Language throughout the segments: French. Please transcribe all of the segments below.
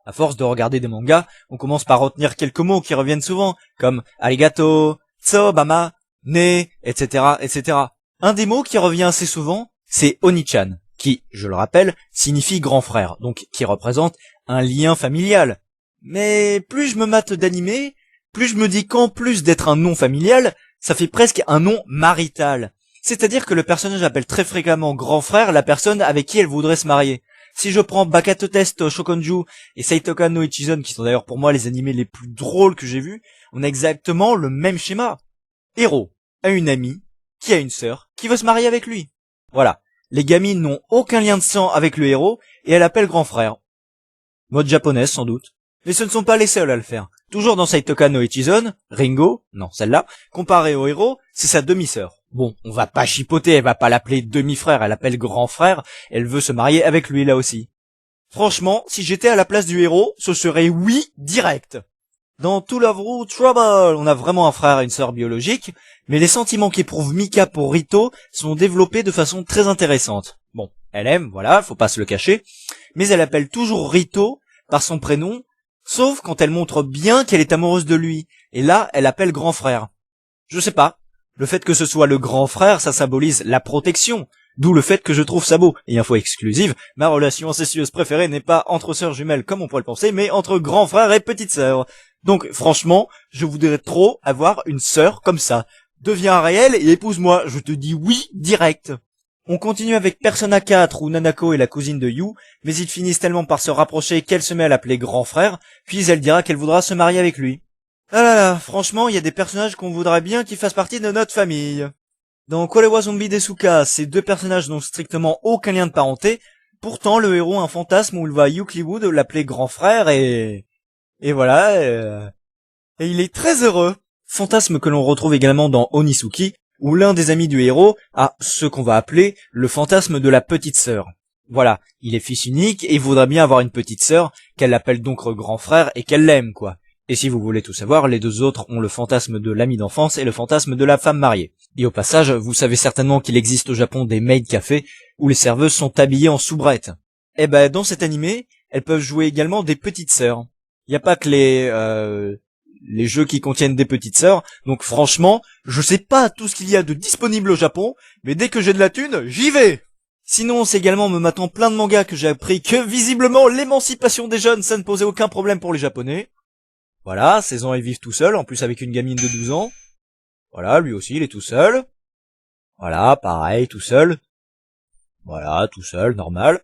À force de regarder des mangas, on commence par retenir quelques mots qui reviennent souvent, comme arigato, tsobama, ne, etc., etc. Un des mots qui revient assez souvent, c'est Onichan, qui, je le rappelle, signifie grand frère, donc qui représente un lien familial. Mais plus je me mate d'animé, plus je me dis qu'en plus d'être un nom familial, ça fait presque un nom marital. C'est-à-dire que le personnage appelle très fréquemment grand frère la personne avec qui elle voudrait se marier. Si je prends Bakato Test Shokonju et Seitokan no Ichizon, qui sont d'ailleurs pour moi les animés les plus drôles que j'ai vus, on a exactement le même schéma. Héros a une amie, qui a une sœur, qui veut se marier avec lui. Voilà. Les gamines n'ont aucun lien de sang avec le héros, et elle appelle grand frère. Mode japonaise sans doute. Mais ce ne sont pas les seuls à le faire. Toujours dans Seitokan no Ichizon, Ringo, non celle-là, comparé au héros, c'est sa demi-sœur. Bon, on va pas chipoter, elle va pas l'appeler demi-frère, elle l'appelle grand frère, elle veut se marier avec lui là aussi. Franchement, si j'étais à la place du héros, ce serait oui direct. Dans To Love Ru Trouble, on a vraiment un frère et une sœur biologiques, mais les sentiments qu'éprouve Mika pour Rito sont développés de façon très intéressante. Bon, elle aime, voilà, faut pas se le cacher, mais elle appelle toujours Rito par son prénom, sauf quand elle montre bien qu'elle est amoureuse de lui, et là, elle appelle grand frère. Je sais pas. Le fait que ce soit le grand frère, ça symbolise la protection. D'où le fait que je trouve ça beau. Et info exclusive, ma relation incestueuse préférée n'est pas entre sœurs jumelles comme on pourrait le penser, mais entre grand frère et petite sœur. Donc franchement, je voudrais trop avoir une sœur comme ça. Deviens réel et épouse-moi, je te dis oui direct. On continue avec Persona 4 où Nanako est la cousine de Yu, mais ils finissent tellement par se rapprocher qu'elle se met à l'appeler grand frère, puis elle dira qu'elle voudra se marier avec lui. Ah là là, franchement, il y a des personnages qu'on voudrait bien qu'ils fassent partie de notre famille. Dans Korewa Zombie Desuka, ces deux personnages n'ont strictement aucun lien de parenté, pourtant le héros a un fantasme où il va Euclid l'appeler grand frère et voilà, et il est très heureux. Fantasme que l'on retrouve également dans Onisuki, où l'un des amis du héros a ce qu'on va appeler le fantasme de la petite sœur. Voilà, il est fils unique et il voudrait bien avoir une petite sœur, qu'elle l'appelle donc grand frère et qu'elle l'aime, quoi. Et si vous voulez tout savoir, les deux autres ont le fantasme de l'ami d'enfance et le fantasme de la femme mariée. Et au passage, vous savez certainement qu'il existe au Japon des maid cafés où les serveuses sont habillées en soubrette. Eh ben, dans cet animé, elles peuvent jouer également des petites sœurs. Il n'y a pas que les jeux qui contiennent des petites sœurs, donc franchement, je sais pas tout ce qu'il y a de disponible au Japon, mais dès que j'ai de la thune, j'y vais. Sinon, c'est également en me matant plein de mangas que j'ai appris que visiblement l'émancipation des jeunes, ça ne posait aucun problème pour les Japonais. Voilà, 16 ans ils vivent tout seuls, en plus avec une gamine de 12 ans. Voilà, lui aussi il est tout seul. Voilà, pareil, tout seul. Voilà, tout seul, normal.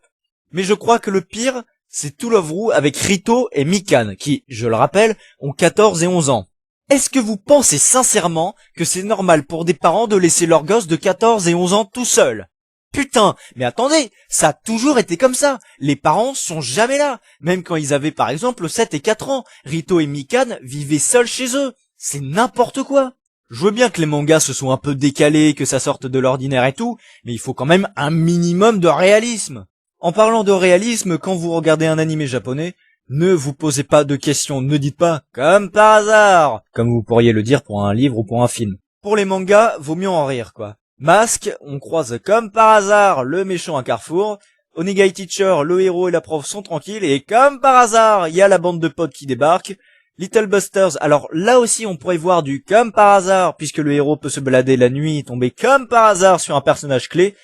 Mais je crois que le pire, c'est To Love Ru avec Rito et Mikan, qui, je le rappelle, ont 14 et 11 ans. Est-ce que vous pensez sincèrement que c'est normal pour des parents de laisser leur gosse de 14 et 11 ans tout seul? Putain, mais attendez, ça a toujours été comme ça. Les parents sont jamais là. Même quand ils avaient par exemple 7 et 4 ans, Rito et Mikan vivaient seuls chez eux. C'est n'importe quoi. Je veux bien que les mangas se sont un peu décalés, que ça sorte de l'ordinaire et tout, mais il faut quand même un minimum de réalisme. En parlant de réalisme, quand vous regardez un animé japonais, ne vous posez pas de questions, ne dites pas « comme par hasard », comme vous pourriez le dire pour un livre ou pour un film. Pour les mangas, vaut mieux en rire, quoi. Masque, on croise comme par hasard le méchant à Carrefour. Onegai Teacher, le héros et la prof sont tranquilles et comme par hasard, il y a la bande de potes qui débarque. Little Busters, alors là aussi on pourrait voir du comme par hasard puisque le héros peut se balader la nuit et tomber comme par hasard sur un personnage clé.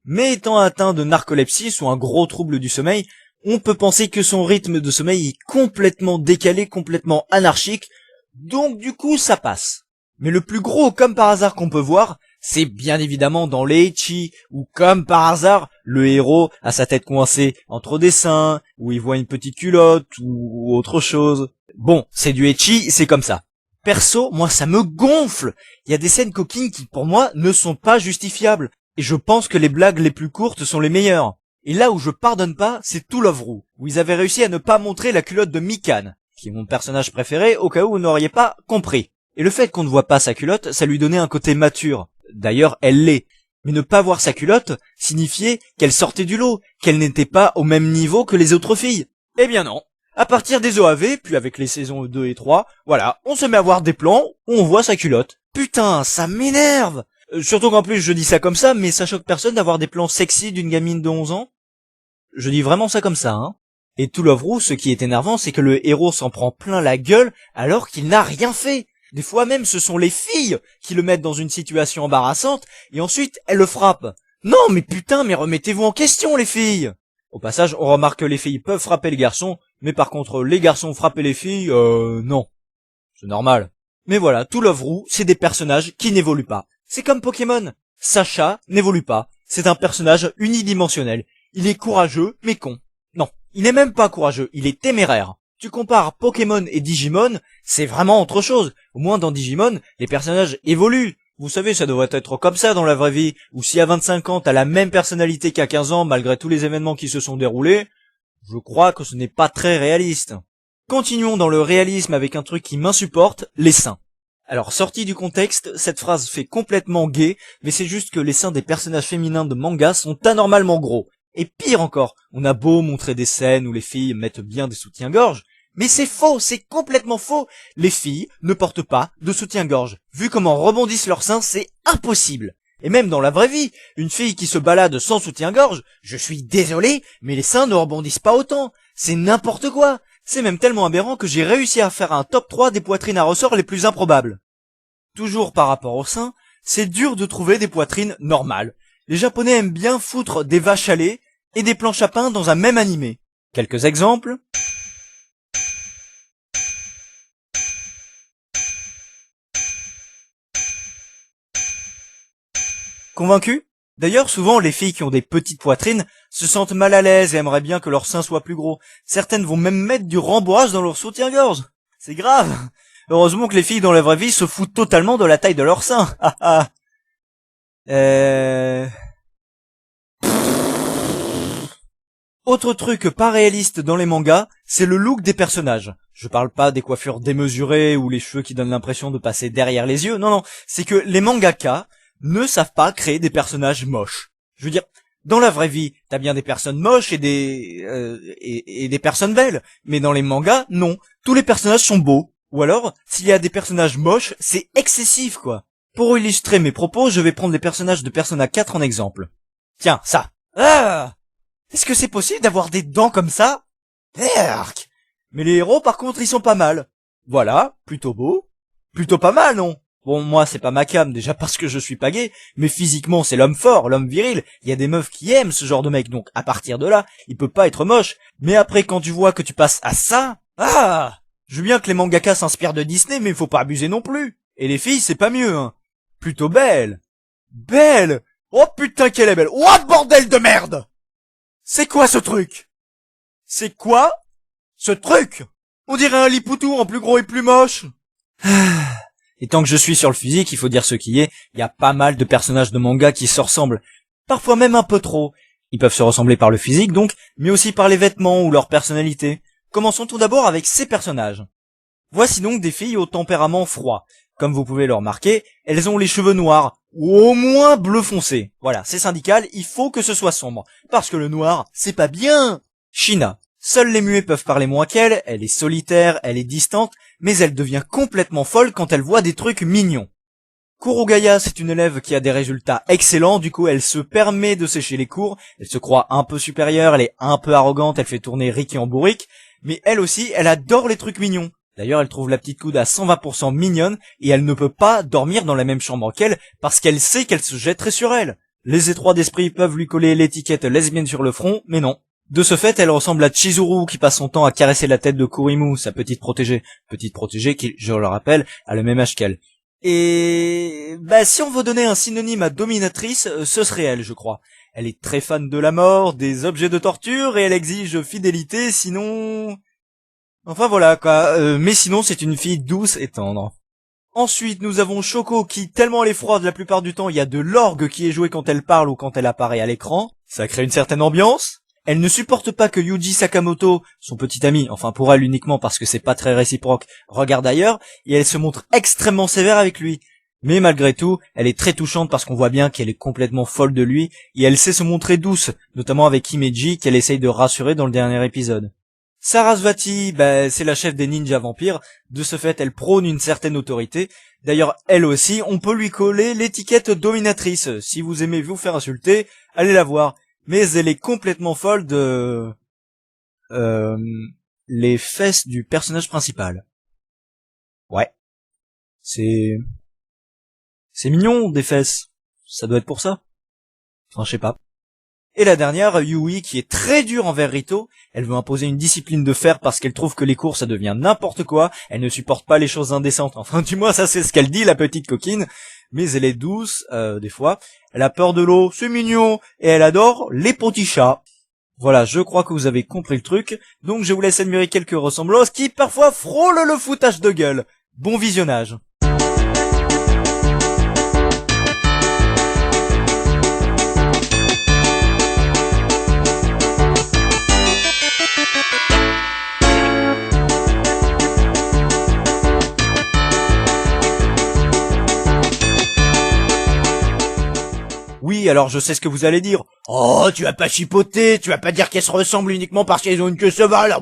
Mais étant atteint de narcolepsie ou un gros trouble du sommeil, on peut penser que son rythme de sommeil est complètement décalé, complètement anarchique. Donc du coup ça passe. Mais le plus gros comme par hasard qu'on peut voir, c'est bien évidemment dans les ecchi, où comme par hasard, le héros a sa tête coincée entre des seins, où il voit une petite culotte, ou autre chose. Bon, c'est du ecchi, c'est comme ça. Perso, moi ça me gonfle. Il y a des scènes coquines qui pour moi ne sont pas justifiables. Et je pense que les blagues les plus courtes sont les meilleures. Et là où je pardonne pas, c'est To Love Ru, où ils avaient réussi à ne pas montrer la culotte de Mikan, qui est mon personnage préféré au cas où vous n'auriez pas compris. Et le fait qu'on ne voit pas sa culotte, ça lui donnait un côté mature. D'ailleurs, elle l'est. Mais ne pas voir sa culotte signifiait qu'elle sortait du lot, qu'elle n'était pas au même niveau que les autres filles. Eh bien non. À partir des OAV, puis avec les saisons 2 et 3, voilà, on se met à voir des plans où on voit sa culotte. Putain, ça m'énerve. Surtout qu'en plus je dis ça comme ça, mais ça choque personne d'avoir des plans sexy d'une gamine de 11 ans. Je dis vraiment ça comme ça, hein. Et To Love Ru, ce qui est énervant, c'est que le héros s'en prend plein la gueule alors qu'il n'a rien fait. Des fois même, ce sont les filles qui le mettent dans une situation embarrassante et ensuite elles le frappent. Non, mais putain, mais remettez-vous en question, les filles. Au passage, on remarque que les filles peuvent frapper les garçons, mais par contre, les garçons frapper les filles, non. C'est normal. Mais voilà, To Love Ru, c'est des personnages qui n'évoluent pas. C'est comme Pokémon. Sacha n'évolue pas. C'est un personnage unidimensionnel. Il est courageux, mais con. Non, il n'est même pas courageux, il est téméraire. Tu compares Pokémon et Digimon, c'est vraiment autre chose. Au moins dans Digimon, les personnages évoluent. Vous savez, ça devrait être comme ça dans la vraie vie, où si à 25 ans t'as la même personnalité qu'à 15 ans malgré tous les événements qui se sont déroulés, je crois que ce n'est pas très réaliste. Continuons dans le réalisme avec un truc qui m'insupporte, les seins. Alors, sorti du contexte, cette phrase fait complètement gay, mais c'est juste que les seins des personnages féminins de manga sont anormalement gros. Et pire encore, on a beau montrer des scènes où les filles mettent bien des soutiens-gorge, mais c'est faux, c'est complètement faux. Les filles ne portent pas de soutien-gorge. Vu comment rebondissent leurs seins, c'est impossible. Et même dans la vraie vie, une fille qui se balade sans soutien-gorge, je suis désolé, mais les seins ne rebondissent pas autant. C'est n'importe quoi. C'est même tellement aberrant que j'ai réussi à faire un top 3 des poitrines à ressort les plus improbables. Toujours par rapport aux seins, c'est dur de trouver des poitrines normales. Les Japonais aiment bien foutre des vaches à lait et des planches à pain dans un même animé. Quelques exemples. Convaincu? D'ailleurs, souvent, les filles qui ont des petites poitrines se sentent mal à l'aise et aimeraient bien que leurs seins soient plus gros. Certaines vont même mettre du rembourrage dans leur soutien-gorge. C'est grave. Heureusement que les filles dans la vraie vie se foutent totalement de la taille de leurs seins. Autre truc pas réaliste dans les mangas, c'est le look des personnages. Je parle pas des coiffures démesurées ou les cheveux qui donnent l'impression de passer derrière les yeux. Non, c'est que les mangaka ne savent pas créer des personnages moches. Je veux dire, dans la vraie vie, t'as bien des personnes moches et des personnes belles, mais dans les mangas, non. Tous les personnages sont beaux. Ou alors, s'il y a des personnages moches, c'est excessif, quoi. Pour illustrer mes propos, je vais prendre les personnages de Persona 4 en exemple. Tiens, ça. Ah! Est-ce que c'est possible d'avoir des dents comme ça? Erk! Mais les héros, par contre, ils sont pas mal. Voilà, plutôt beau. Plutôt pas mal, non? Bon, moi, c'est pas ma came, déjà parce que je suis pas gay, mais physiquement, c'est l'homme fort, l'homme viril. Il y a des meufs qui aiment ce genre de mec, donc à partir de là, il peut pas être moche. Mais après, quand tu vois que tu passes à ça, ah! Je veux bien que les mangakas s'inspirent de Disney, mais faut pas abuser non plus. Et les filles, c'est pas mieux, hein. Plutôt belle. Belle! Oh putain qu'elle est belle! Oh bordel de merde! C'est quoi ce truc? C'est quoi ce truc? On dirait un Lipoutou en plus gros et plus moche. Et tant que je suis sur le physique, il faut dire ce qui est, il y a pas mal de personnages de manga qui se ressemblent. Parfois même un peu trop. Ils peuvent se ressembler par le physique donc, mais aussi par les vêtements ou leur personnalité. Commençons tout d'abord avec ces personnages. Voici donc des filles au tempérament froid. Comme vous pouvez le remarquer, elles ont les cheveux noirs, ou au moins bleu foncé. Voilà, c'est syndical, il faut que ce soit sombre. Parce que le noir, c'est pas bien. Shina. Seuls les muets peuvent parler moins qu'elle, elle est solitaire, elle est distante, mais elle devient complètement folle quand elle voit des trucs mignons. Kurogaya, c'est une élève qui a des résultats excellents, du coup elle se permet de sécher les cours, elle se croit un peu supérieure, elle est un peu arrogante, elle fait tourner Ricky en bourrique, mais elle aussi, elle adore les trucs mignons. D'ailleurs, elle trouve la petite coude à 120% mignonne, et elle ne peut pas dormir dans la même chambre qu'elle, parce qu'elle sait qu'elle se jetterait sur elle. Les étroits d'esprit peuvent lui coller l'étiquette lesbienne sur le front, mais non. De ce fait, elle ressemble à Chizuru qui passe son temps à caresser la tête de Kurimu, sa petite protégée. Petite protégée qui, je le rappelle, a le même âge qu'elle. Et si on veut donner un synonyme à dominatrice, ce serait elle, je crois. Elle est très fan de la mort, des objets de torture, et elle exige fidélité, sinon... Enfin voilà, quoi. Mais sinon, c'est une fille douce et tendre. Ensuite, nous avons Shoko qui, tellement elle est froide la plupart du temps, il y a de l'orgue qui est joué quand elle parle ou quand elle apparaît à l'écran. Ça crée une certaine ambiance. Elle ne supporte pas que Yuji Sakamoto, son petit ami, enfin pour elle uniquement parce que c'est pas très réciproque, regarde ailleurs, et elle se montre extrêmement sévère avec lui. Mais malgré tout, elle est très touchante parce qu'on voit bien qu'elle est complètement folle de lui, et elle sait se montrer douce, notamment avec Himeji qu'elle essaye de rassurer dans le dernier épisode. Sarasvati, c'est la chef des ninjas vampires, de ce fait elle prône une certaine autorité. D'ailleurs, elle aussi, on peut lui coller l'étiquette dominatrice. Si vous aimez vous faire insulter, allez la voir. Mais elle est complètement folle de... les fesses du personnage principal. Ouais. C'est mignon, des fesses. Ça doit être pour ça. Enfin, je sais pas. Et la dernière, Yui, qui est très dure envers Rito. Elle veut imposer une discipline de fer parce qu'elle trouve que les cours ça devient n'importe quoi. Elle ne supporte pas les choses indécentes. Enfin, du moins, ça c'est ce qu'elle dit, la petite coquine. Mais elle est douce, des fois. Elle a peur de l'eau, c'est mignon. Et elle adore les petits chats. Voilà, je crois que vous avez compris le truc. Donc je vous laisse admirer quelques ressemblances qui parfois frôlent le foutage de gueule. Bon visionnage. Oui, alors je sais ce que vous allez dire. Oh, tu vas pas chipoter, tu vas pas dire qu'elles se ressemblent uniquement parce qu'elles ont une queue cheval.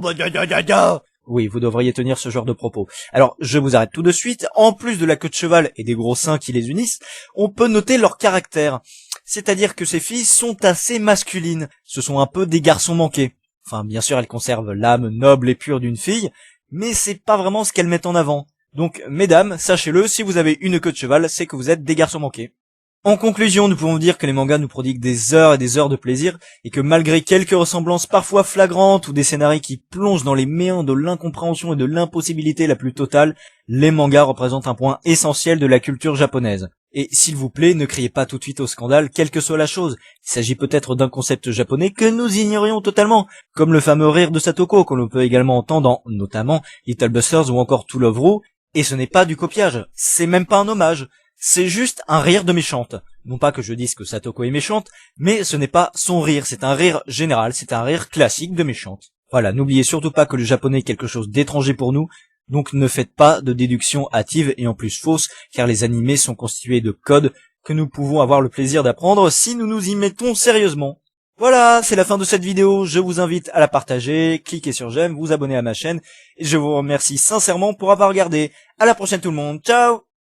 Oui, vous devriez tenir ce genre de propos. Alors, je vous arrête tout de suite. En plus de la queue de cheval et des gros seins qui les unissent, on peut noter leur caractère. C'est-à-dire que ces filles sont assez masculines. Ce sont un peu des garçons manqués. Enfin, bien sûr, elles conservent l'âme noble et pure d'une fille, mais c'est pas vraiment ce qu'elles mettent en avant. Donc, mesdames, sachez-le, si vous avez une queue de cheval, c'est que vous êtes des garçons manqués. En conclusion, nous pouvons dire que les mangas nous prodiguent des heures et des heures de plaisir, et que malgré quelques ressemblances parfois flagrantes ou des scénarios qui plongent dans les méandres de l'incompréhension et de l'impossibilité la plus totale, les mangas représentent un point essentiel de la culture japonaise. Et s'il vous plaît, ne criez pas tout de suite au scandale, quelle que soit la chose. Il s'agit peut-être d'un concept japonais que nous ignorions totalement, comme le fameux rire de Satoko, que l'on peut également entendre dans, notamment, Little Busters ou encore To Love Ru, et ce n'est pas du copiage, c'est même pas un hommage. C'est juste un rire de méchante. Non pas que je dise que Satoko est méchante, mais ce n'est pas son rire, c'est un rire général, c'est un rire classique de méchante. Voilà, n'oubliez surtout pas que le japonais est quelque chose d'étranger pour nous, donc ne faites pas de déductions hâtives et en plus fausses, car les animés sont constitués de codes que nous pouvons avoir le plaisir d'apprendre si nous nous y mettons sérieusement. Voilà, c'est la fin de cette vidéo, je vous invite à la partager, cliquez sur j'aime, vous abonner à ma chaîne, et je vous remercie sincèrement pour avoir regardé. À la prochaine tout le monde, ciao!